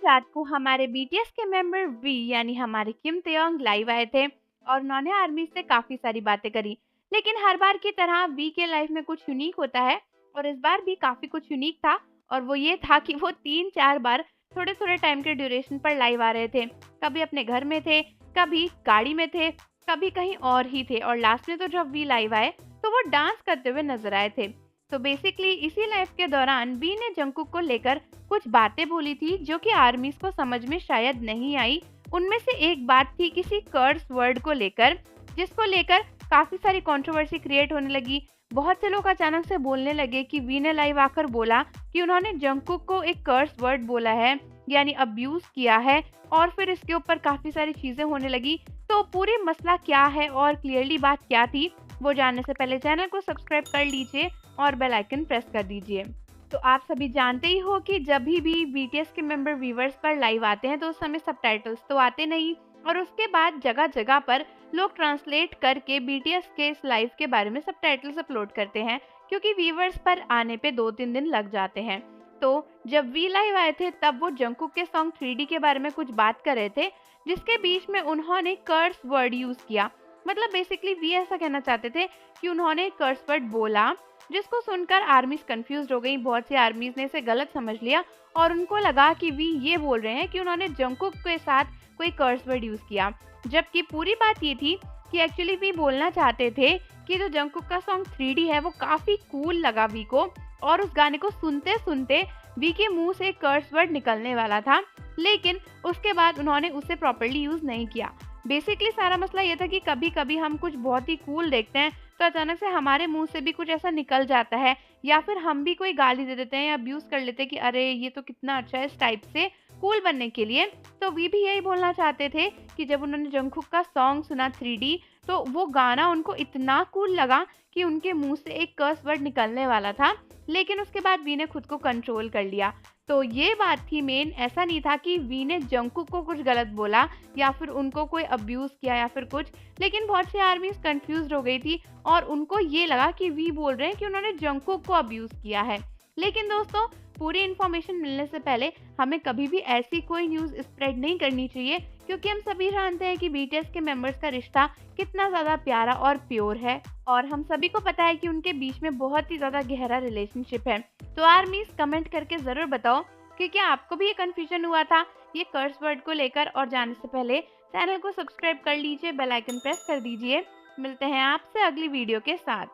रात को हमारे बीटीएस के मेंबर वी यानी हमारे किम तयोंग लाइव आए थे और उन्होंने आर्मी से काफी सारी बातें करी। लेकिन हर बार की तरह वी के लाइफ में कुछ यूनिक होता है और इस बार भी काफी कुछ यूनिक था। और वो ये था कि वो 3-4 बार थोड़े थोड़े टाइम के ड्यूरेशन पर लाइव आ रहे थे। कभी अपने घर में थे, कभी गाड़ी में थे, कभी कहीं और ही थे और लास्ट में तो जब वी लाइव आए तो वो डांस करते हुए नजर आए थे। तो बेसिकली इसी लाइफ के दौरान वी ने जंगकुक को लेकर कुछ बातें बोली थी जो कि आर्मीज को समझ में शायद नहीं आई। उनमें से एक बात थी किसी कर्स वर्ड को लेकर, जिसको लेकर काफी सारी कंट्रोवर्सी क्रिएट होने लगी। बहुत से लोग अचानक से बोलने लगे कि वी ने लाइव आकर बोला कि उन्होंने जंगकुक को एक कर्स वर्ड बोला है यानी अब्यूज किया है और फिर इसके ऊपर काफी सारी चीजें होने लगी। तो पूरी मसला क्या है और क्लियरली बात क्या थी वो जानने से पहले चैनल को सब्सक्राइब कर लीजिए और बेल आइकन प्रेस कर दीजिए। तो आप सभी जानते ही हो कि जब भी बीटीएस के मेंबर व्यूवर्स पर लाइव आते हैं तो उस समय सबटाइटल्स तो आते नहीं और उसके बाद जगह जगह पर लोग ट्रांसलेट करके बीटीएस के इस लाइव के बारे में सबटाइटल्स अपलोड करते हैं क्योंकि व्यूवर्स पर आने पे 2-3 दिन लग जाते हैं। तो जब वी लाइव आए थे तब वो जंगकुक के सॉन्ग 3D के बारे में कुछ बात कर रहे थे जिसके बीच में उन्होंने कर्स वर्ड यूज किया। मतलब बेसिकली वी ऐसा कहना चाहते थे कि उन्होंने कर्स वर्ड बोला, जिसको सुनकर आर्मीज कंफ्यूज हो गई। बहुत सी आर्मीज ने इसे गलत समझ लिया और उनको लगा कि वी ये बोल रहे हैं कि उन्होंने जंगकुक के साथ कोई कर्स वर्ड यूज किया, जबकि पूरी बात ये थी कि एक्चुअली वी बोलना चाहते थे कि जो जंगकुक का सॉन्ग 3D है वो काफी कूल लगा वी को और उस गाने को सुनते सुनते वी के मुंह से कर्स वर्ड निकलने वाला था, लेकिन उसके बाद उन्होंने उसे प्रॉपर्ली यूज नहीं किया। बेसिकली सारा मसला ये था कि कभी कभी हम कुछ बहुत ही कूल देखते हैं तो अचानक से हमारे मुंह से भी कुछ ऐसा निकल जाता है या फिर हम भी कोई गाली दे देते हैं या अब्यूज कर लेते हैं कि अरे ये तो कितना अच्छा है, इस टाइप से कूल बनने के लिए। तो वी भी यही बोलना चाहते थे कि जब उन्होंने जंगकुक का सॉन्ग सुना 3D तो वो गाना उनको इतना कूल लगा कि उनके मुंह से एक कर्स वर्ड निकलने वाला था, लेकिन उसके बाद वी ने खुद को कंट्रोल कर लिया। तो ये बात थी मेन, ऐसा नहीं था कि वी ने जंगकुक को कुछ गलत बोला या फिर उनको कोई अब्यूज किया या फिर कुछ। लेकिन बहुत सी आर्मीज कंफ्यूज हो गई थी और उनको ये लगा कि वी बोल रहे हैं कि उन्होंने जंगकुक को अब्यूज किया है। लेकिन दोस्तों पूरी इन्फॉर्मेशन मिलने से पहले हमें कभी भी ऐसी कोई न्यूज़ स्प्रेड नहीं करनी चाहिए क्योंकि हम सभी जानते हैं कि बीटीएस के मेंबर्स का रिश्ता कितना ज़्यादा प्यारा और प्योर है और हम सभी को पता है कि उनके बीच में बहुत ही ज़्यादा गहरा रिलेशनशिप है। तो आर्मीज कमेंट करके ज़रूर बताओ कि क्या आपको भी ये कन्फ्यूजन हुआ था ये कर्स वर्ड को लेकर। और जाने से पहले चैनल को सब्सक्राइब कर लीजिए, बेल आइकन प्रेस कर दीजिए। मिलते हैं आपसे अगली वीडियो के साथ।